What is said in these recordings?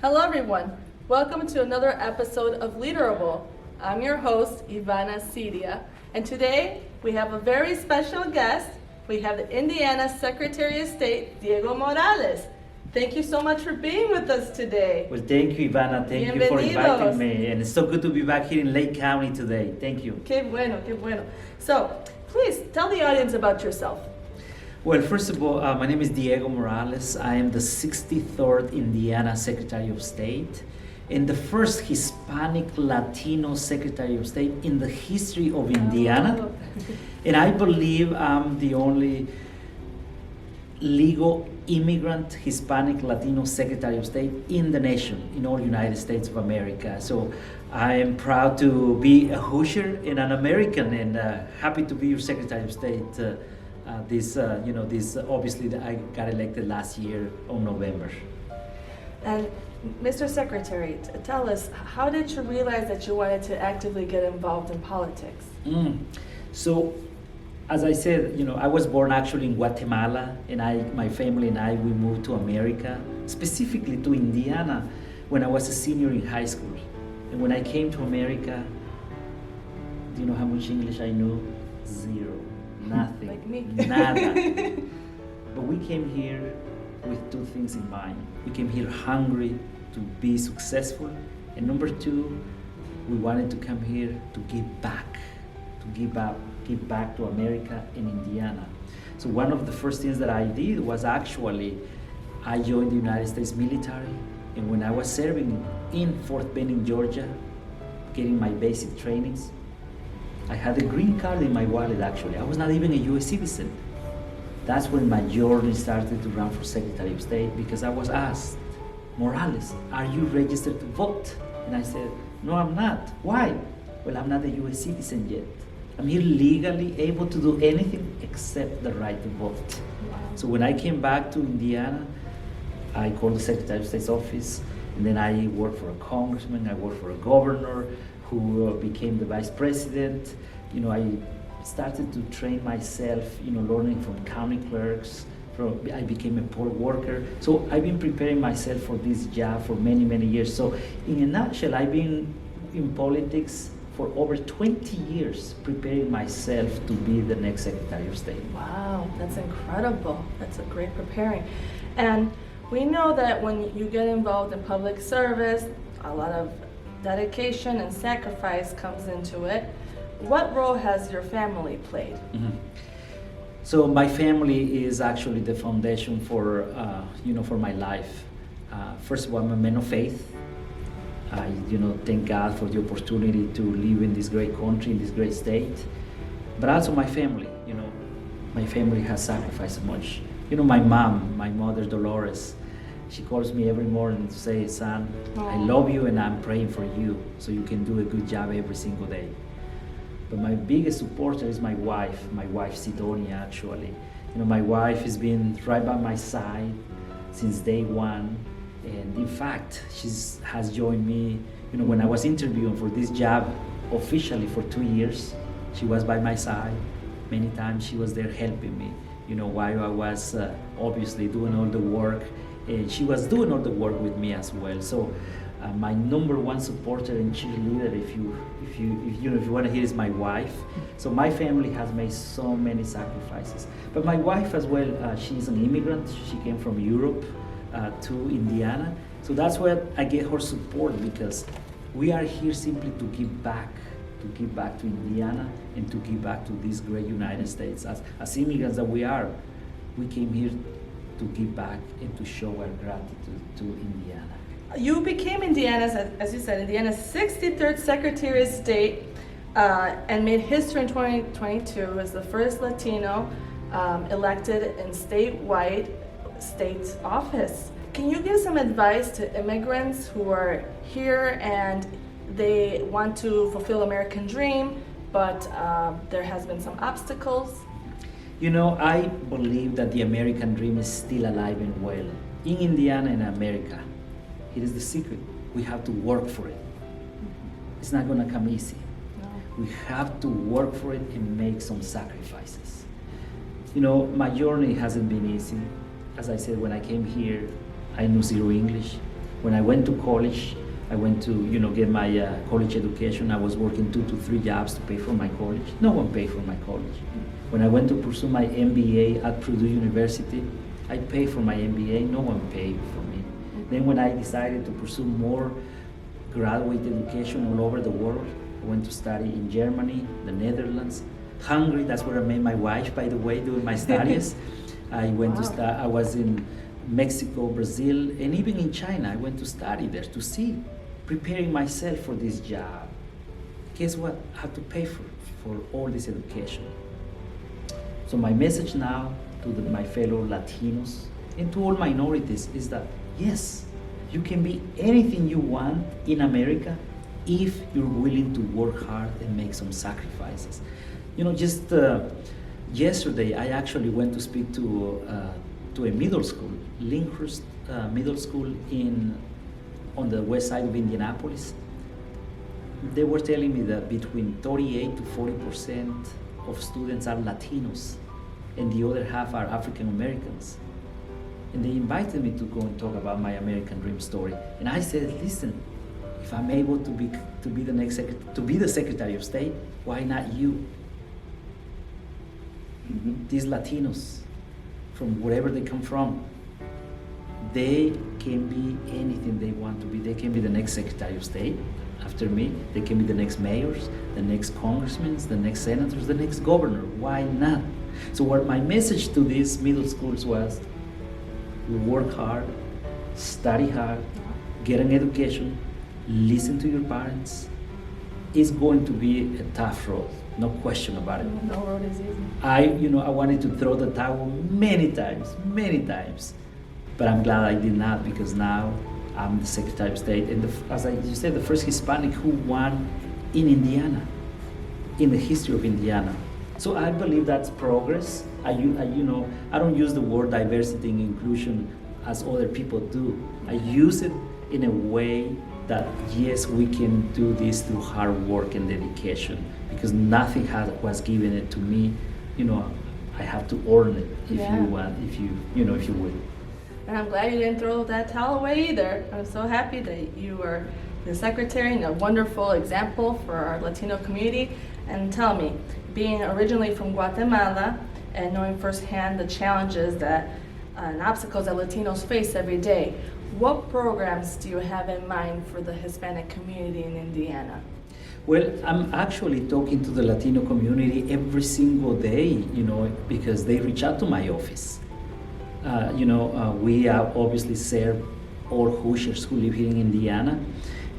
Hello everyone, welcome to another episode of Leaderable. I'm your host, Ivana Sedia, and today we have a very special guest. We have the Indiana Secretary of State, Diego Morales. Thank you so much for being with us today. Well, thank you, Ivana. Thank you for inviting me. And it's so good to be back here in Lake County today. Thank you. Qué bueno, qué bueno. So, please tell the audience about yourself. Well, first of all, my name is Diego Morales. I am the 63rd Indiana Secretary of State and the first Hispanic Latino Secretary of State in the history of Indiana. And I believe I'm the only legal immigrant Hispanic Latino Secretary of State in the nation, in all United States of America. So I am proud to be a Hoosier and an American, and happy to be your Secretary of State. This obviously I got elected last year on November. And Mr. Secretary, tell us, how did you realize that you wanted to actively get involved in politics? So, as I said, I was born actually in Guatemala, and my family and I, we moved to America, specifically to Indiana, when I was a senior in high school. And when I came to America, do you know how much English I knew? Zero. Nothing. Like me. Nada. But we came here with two things in mind. We came here hungry to be successful, and number two, we wanted to come here to give back, give back to America and Indiana. So one of the first things that I did was actually, I joined the United States military, and when I was serving in Fort Benning, Georgia, getting my basic trainings, I had a green card in my wallet actually. I was not even a US citizen. That's when my journey started to run for Secretary of State, because I was asked, Morales, are you registered to vote? And I said, no, I'm not. Why? Well, I'm not a US citizen yet. I'm here legally able to do anything except the right to vote. So when I came back to Indiana, I called the Secretary of State's office, and then I worked for a congressman, I worked for a governor, who became the vice president. I started to train myself, learning from county clerks. I became a poll worker. So I've been preparing myself for this job for many, many years. So in a nutshell, I've been in politics for over 20 years, preparing myself to be the next Secretary of State. Wow, that's incredible. That's a great preparing. And we know that when you get involved in public service, a lot of dedication and sacrifice comes into it. What role has your family played? So my family is actually the foundation for my life. First of all, I'm a man of faith. I thank God for the opportunity to live in this great country, in this great state. But also my family. My family has sacrificed much. My mom, my mother Dolores, she calls me every morning to say, son, I love you and I'm praying for you so you can do a good job every single day. But my biggest supporter is my wife Sedia actually. My wife has been right by my side since day one. And in fact, she has joined me, when I was interviewing for this job officially for 2 years, she was by my side. Many times she was there helping me, while I was obviously doing all the work. And she was doing all the work with me as well. So my number one supporter and cheerleader, if you want to hear, is my wife. So my family has made so many sacrifices. But my wife as well, she's an immigrant. She came from Europe to Indiana. So that's where I get her support, because we are here simply to give back to Indiana and to give back to this great United States. As immigrants that we are, we came here to give back and to show our gratitude to Indiana. You became Indiana's, as you said, Indiana's 63rd Secretary of State and made history in 2022 as the first Latino elected in statewide state office. Can you give some advice to immigrants who are here and they want to fulfill American dream, but there has been some obstacles? I believe that the American dream is still alive and well in Indiana and America. It is the secret. We have to work for it. It's not going to come easy. No. We have to work for it and make some sacrifices. My journey hasn't been easy. As I said, when I came here, I knew zero English. When I went to college, I went to get my college education. I was working 2 to 3 jobs to pay for my college. No one paid for my college. When I went to pursue my MBA at Purdue University, I paid for my MBA. No one paid for me. Then when I decided to pursue more graduate education all over the world, I went to study in Germany, the Netherlands, Hungary. That's where I met my wife, by the way, doing my studies. I went to I was in Mexico, Brazil, and even in China. I went to study there to see, preparing myself for this job. Guess what? I have to pay for all this education. So my message now to my fellow Latinos and to all minorities is that yes, you can be anything you want in America if you're willing to work hard and make some sacrifices. Just yesterday I actually went to speak to a middle school, Linkhurst Middle School on the west side of Indianapolis. They were telling me that between 38 to 40% of students are Latinos, and the other half are African Americans. And they invited me to go and talk about my American dream story. And I said, listen, if I'm able to be the Secretary of State, why not you? These Latinos, from wherever they come from, they can be anything they want to be. They can be the next Secretary of State after me. They can be the next mayors, the next congressmen, the next senators, the next governor. Why not? So what my message to these middle schools was, work hard, study hard, get an education, listen to your parents. It's going to be a tough road, no question about it. No road is easy. I wanted to throw the towel many times, but I'm glad I did not, because now I'm the Secretary of State, and as you said, the first Hispanic who won in Indiana, in the history of Indiana. So I believe that's progress. I don't use the word diversity and inclusion as other people do. I use it in a way that yes, we can do this through hard work and dedication, because nothing was given it to me. I have to earn it if you will. And I'm glad you didn't throw that towel away either. I'm so happy that you were the secretary and a wonderful example for our Latino community. And tell me, being originally from Guatemala and knowing firsthand the challenges and obstacles that Latinos face every day, what programs do you have in mind for the Hispanic community in Indiana? Well, I'm actually talking to the Latino community every single day, because they reach out to my office. We obviously serve all Hoosiers who live here in Indiana.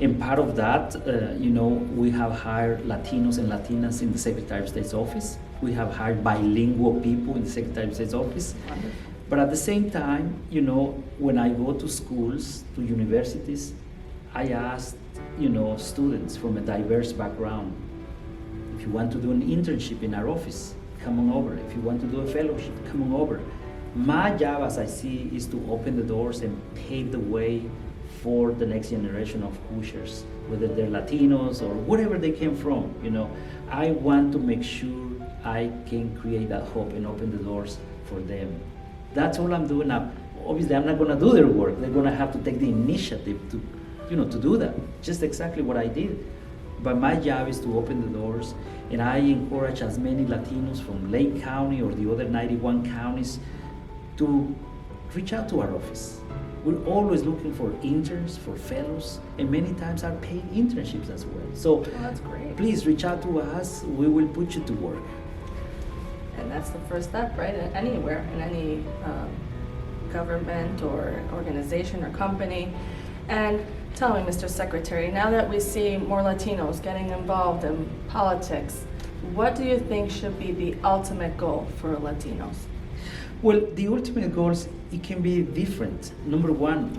And part of that, we have hired Latinos and Latinas in the Secretary of State's office. We have hired bilingual people in the Secretary of State's office. Wonderful. But at the same time, when I go to schools, to universities, I ask, students from a diverse background, if you want to do an internship in our office, come on over. If you want to do a fellowship, come on over. My job, as I see, is to open the doors and pave the way for the next generation of Hoosiers, whether they're Latinos or wherever they came from. I want to make sure I can create that hope and open the doors for them. That's all I'm doing now. Obviously, I'm not going to do their work. They're going to have to take the initiative to do that. Just exactly what I did. But my job is to open the doors, and I encourage as many Latinos from Lake County or the other 91 counties to reach out to our office. We're always looking for interns, for fellows, and many times are paid internships as well. So that's great. Please reach out to us. We will put you to work. And that's the first step, right? Anywhere, in any government or organization or company. And tell me, Mr. Secretary, now that we see more Latinos getting involved in politics, what do you think should be the ultimate goal for Latinos? Well, the ultimate goals, it can be different. Number one,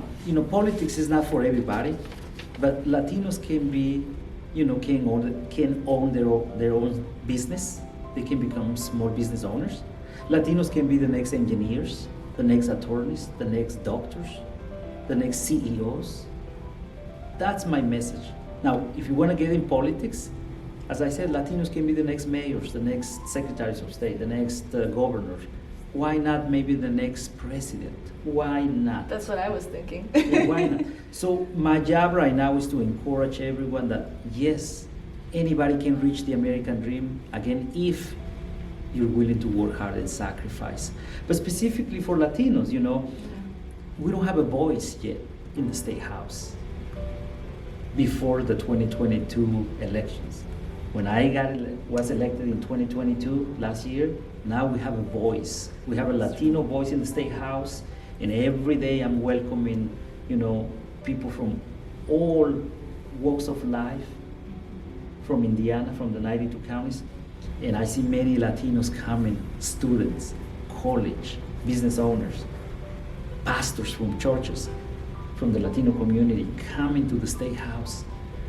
politics is not for everybody, but Latinos can be, can own their own business. They can become small business owners. Latinos can be the next engineers, the next attorneys, the next doctors, the next CEOs. That's my message. Now, if you want to get in politics, as I said, Latinos can be the next mayors, the next secretaries of state, the next governors. why not maybe the next president? Why not? That's what I was thinking. Yeah, why not? So my job right now is to encourage everyone that yes, anybody can reach the American dream, again, if you're willing to work hard and sacrifice. But specifically for Latinos, you know, we don't have a voice yet in the State House before the 2022 elections. When I was elected in 2022 last year, now we have a voice. We have a Latino voice in the State House, and every day I'm welcoming, you know, people from all walks of life, from Indiana, from the 92 counties, and I see many Latinos coming, students, college, business owners, pastors from churches, from the Latino community coming to the State House.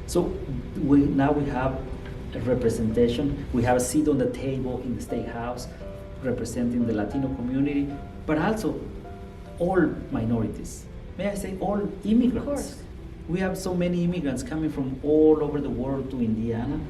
So now we have a representation. We have a seat on the table in the State House representing the Latino community, but also all minorities. May I say all immigrants? Of course. We have so many immigrants coming from all over the world to Indiana,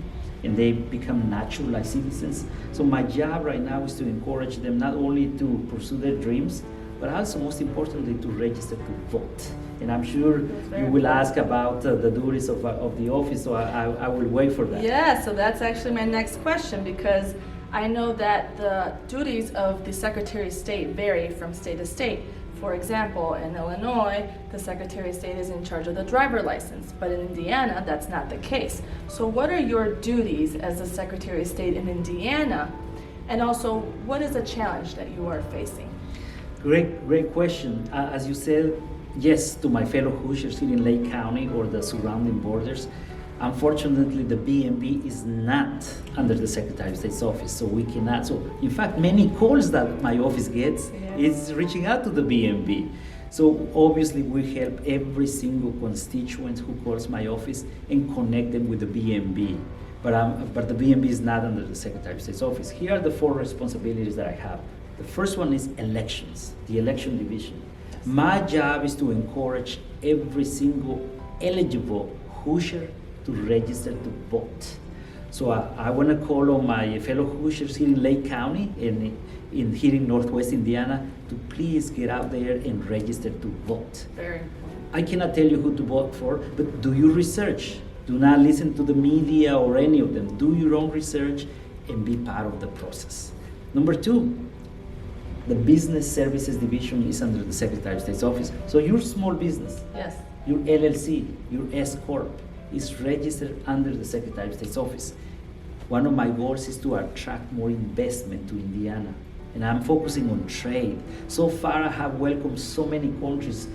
and they become naturalized citizens. So my job right now is to encourage them not only to pursue their dreams, but also most importantly to register to vote. And I'm sure you will ask about the duties of the office, so I will wait for that. Yeah, so that's actually my next question, because I know that the duties of the Secretary of State vary from state to state. For example, in Illinois, the Secretary of State is in charge of the driver license, but in Indiana, that's not the case. So what are your duties as the Secretary of State in Indiana? And also, what is the challenge that you are facing? Great question. As you said, yes, to my fellow Hoosiers here in Lake County or the surrounding borders, unfortunately the BMB is not under the Secretary of State's office, so we cannot. So in fact, many calls that my office gets is reaching out to the BMB. So obviously we help every single constituent who calls my office and connect them with the BMB. But the BMB is not under the Secretary of State's office. Here are the 4 responsibilities that I have. The first one is elections, the election division. My job is to encourage every single eligible Hoosier to register to vote. So I want to call on my fellow Hoosiers here in Lake County and here in Northwest Indiana to please get out there and register to vote. Very important. I cannot tell you who to vote for, but do your research. Do not listen to the media or any of them. Do your own research and be part of the process. Number 2, the Business Services Division is under the Secretary of State's office. So your small business, Yes. your LLC, your S Corp is registered under the Secretary of State's office. One of my goals is to attract more investment to Indiana, and I'm focusing on trade. So far, I have welcomed so many countries,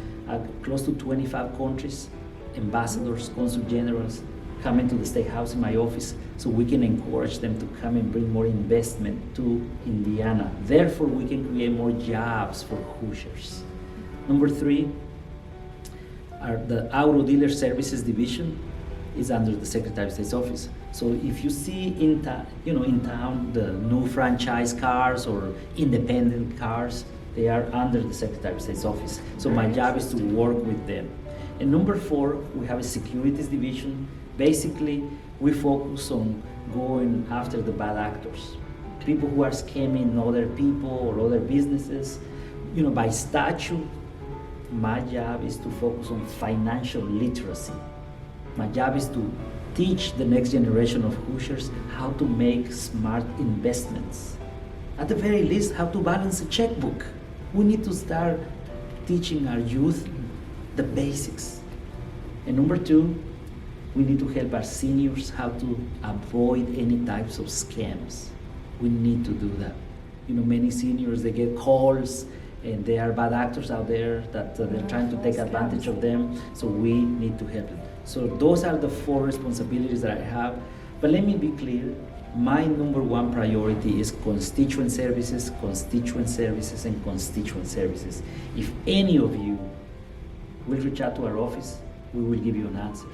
close to 25 countries, ambassadors, consul generals, coming to the State House in my office so we can encourage them to come and bring more investment to Indiana. Therefore, we can create more jobs for Hoosiers. Number 3, the Auto Dealer Services Division is under the Secretary of State's office. So if you see in town the new franchise cars or independent cars, they are under the Secretary of State's office. So my job is to work with them. And number 4, we have a Securities Division. Basically, we focus on going after the bad actors, people who are scamming other people or other businesses. By statute, my job is to focus on financial literacy. My job is to teach the next generation of Hoosiers how to make smart investments. At the very least, how to balance a checkbook. We need to start teaching our youth the basics. And number 2, we need to help our seniors how to avoid any types of scams. We need to do that. Many seniors, they get calls and there are bad actors out there that they're trying to take advantage of them. So we need to help them. So those are the 4 responsibilities that I have. But let me be clear, my number 1 priority is constituent services, and constituent services. If any of you will reach out to our office, we will give you an answer.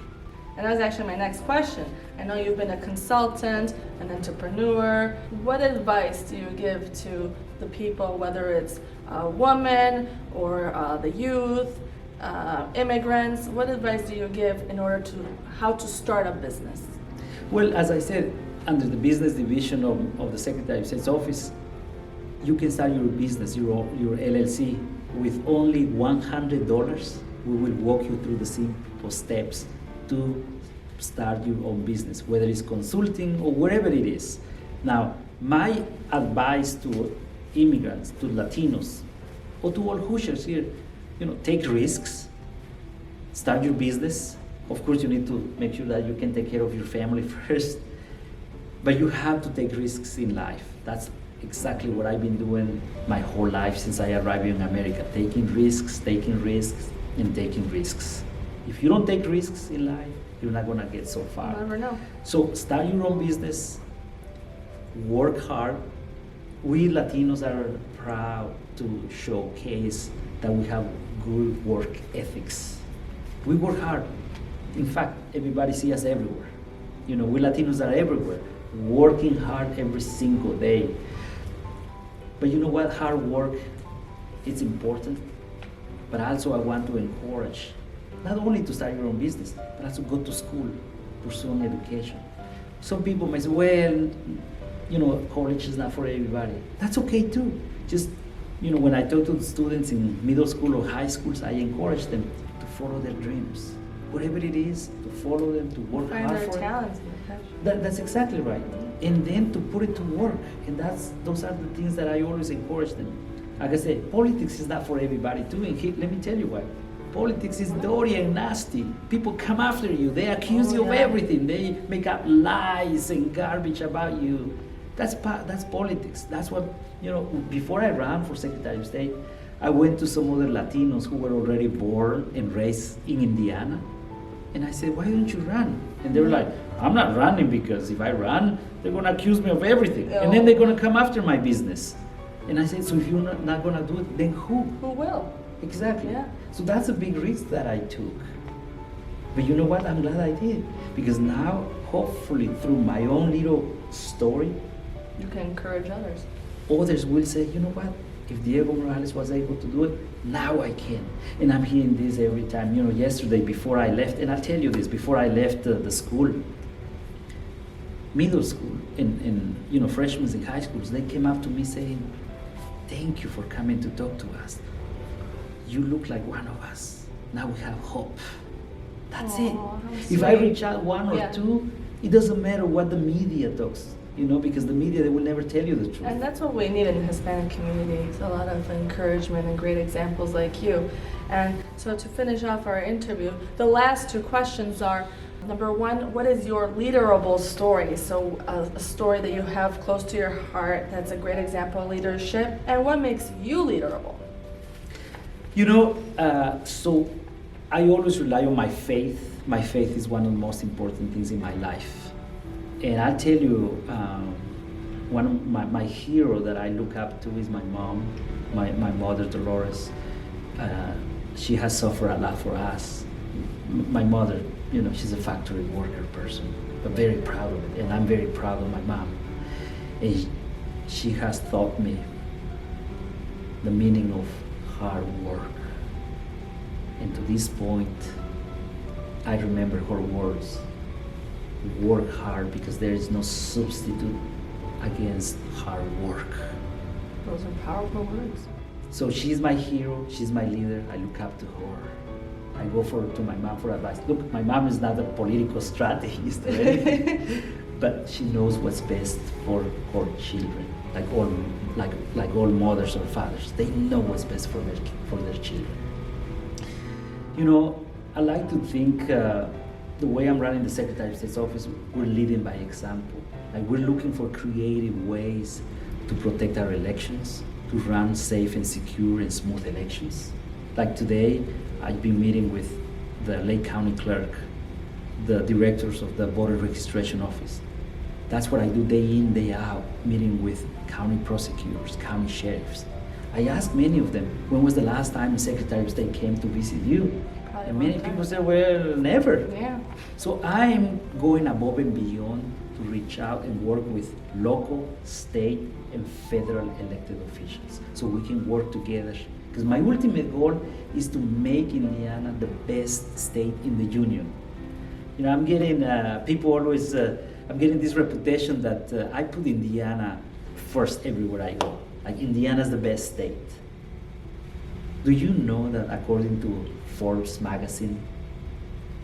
And that was actually my next question. I know you've been a consultant, an entrepreneur. What advice do you give to the people, whether it's a woman or the youth, immigrants? What advice do you give in order to how to start a business? Well, as I said, under the business division of the Secretary of State's office, you can start your business, your LLC, with only $100. We will walk you through the simple steps to start your own business, whether it's consulting or wherever it is. Now, my advice to immigrants, to Latinos, or to all Hoosiers here, take risks, start your business. Of course, you need to make sure that you can take care of your family first, but you have to take risks in life. That's exactly what I've been doing my whole life since I arrived in America, taking risks, and taking risks. If you don't take risks in life, you're not gonna get so far. You'll never know. So start your own business, work hard. We Latinos are proud to showcase that we have good work ethics. We work hard. In fact, everybody sees us everywhere. We Latinos are everywhere, working hard every single day. But you know what? Hard work is important, but also I want to encourage not only to start your own business, but also go to school, pursue an education. Some people may say, well, college is not for everybody. That's okay too. Just, when I talk to the students in middle school or high schools, I encourage them to follow their dreams. Whatever it is, to follow them, to work Find hard their for talents. it. That's exactly right. And then to put it to work. And those are the things that I always encourage them. Like I said, politics is not for everybody too. And let me tell you why. Politics is dirty and nasty. People come after you. They accuse you of everything. They make up lies and garbage about you. That's politics. That's what, before I ran for Secretary of State, I went to some other Latinos who were already born and raised in Indiana. And I said, why don't you run? And they were like, I'm not running because if I run, they're going to accuse me of everything. And then they're going to come after my business. And I said, so if you're not going to do it, then who? Who will? Exactly. Yeah. So that's a big risk that I took. But you know what? I'm glad I did. Because now, hopefully, through my own little story, you can encourage others. Others will say, you know what? If Diego Morales was able to do it, now I can. And I'm hearing this every time. Yesterday before I left, and I'll tell you this, before I left the school, middle school, and freshmen in high schools, they came up to me saying, thank you for coming to talk to us. You look like one of us. Now we have hope. That's it. If I reach out one or two, it doesn't matter what the media talks. Because the media, they will never tell you the truth. And that's what we need in the Hispanic community. It's a lot of encouragement and great examples like you. And so to finish off our interview, the last two questions are, number one, what is your leaderable story? So a story that you have close to your heart that's a great example of leadership. And what makes you leaderable? So I always rely on my faith. My faith is one of the most important things in my life. And I'll tell you, one of my hero that I look up to is my mom, my mother, Dolores. She has suffered a lot for us. My mother, she's a factory worker person, but very proud of it. And I'm very proud of my mom. And she has taught me the meaning of hard work. And to this point, I remember her words. Work hard because there is no substitute against hard work. Those are powerful words. So she's my hero, she's my leader, I look up to her. I go to my mom for advice. Look, my mom is not a political strategist or anything, but she knows what's best for her children. Like all mothers or fathers, they know what's best for their children. I like to think the way I'm running the Secretary of State's office, we're leading by example. We're looking for creative ways to protect our elections, to run safe and secure and smooth elections. Like today, I've been meeting with the Lake County Clerk, the directors of the voter registration office. That's what I do day in, day out, meeting with county prosecutors, county sheriffs. I asked many of them, when was the last time the Secretary of State came to visit you? Probably And many people say, well, never. Yeah. So I'm going above and beyond to reach out and work with local, state, and federal elected officials so we can work together. Because my ultimate goal is to make Indiana the best state in the union. I'm getting, people always, I'm getting this reputation that I put Indiana first everywhere I go. Like Indiana's the best state. Do you know that according to Forbes magazine,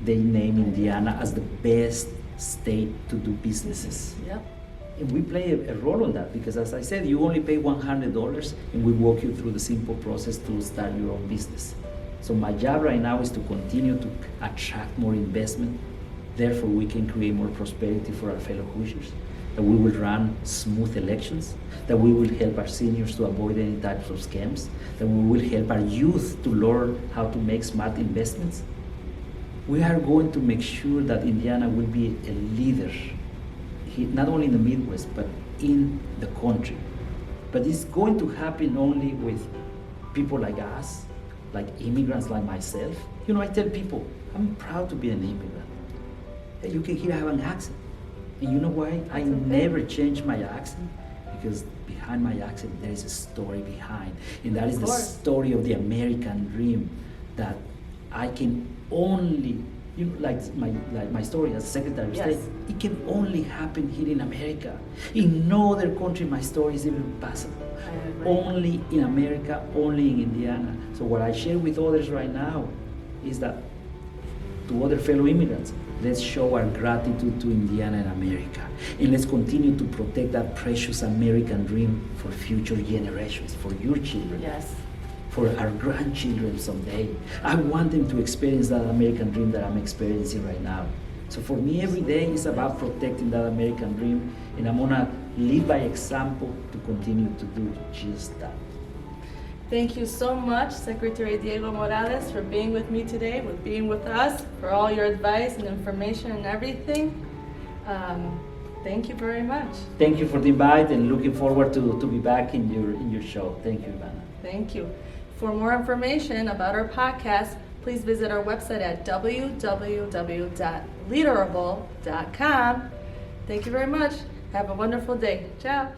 they name Indiana as the best state to do businesses? Yep. And we play a role on that because, as I said, you only pay $100 and we walk you through the simple process to start your own business. So my job right now is to continue to attract more investment. Therefore, we can create more prosperity for our fellow Hoosiers. That we will run smooth elections. That we will help our seniors to avoid any types of scams. That we will help our youth to learn how to make smart investments. We are going to make sure that Indiana will be a leader, not only in the Midwest, but in the country. But it's going to happen only with people like us, like immigrants like myself. You know, I tell people, I'm proud to be an immigrant. You can hear I have an accent. And you know why? I never change my accent, because behind my accent there is a story behind. And that is the story of the American dream, that I can only, you know, like my story as Secretary of State, it can only happen here in America. In no other country my story is even possible. Only in America, only in Indiana. So what I share with others right now is that to other fellow immigrants, let's show our gratitude to Indiana and America. And let's continue to protect that precious American dream for future generations, for your children. Yes. For our grandchildren someday. I want them to experience that American dream that I'm experiencing right now. So for me, every day is about protecting that American dream, and I'm gonna live by example to continue to do just that. Thank you so much, Secretary Diego Morales, for being with me today, for being with us, for all your advice and information and everything. Thank you very much. Thank you for the invite, and looking forward to be back in your show. Thank you, Ivana. Thank you. For more information about our podcast, please visit our website at www.leaderable.com. Thank you very much. Have a wonderful day. Ciao.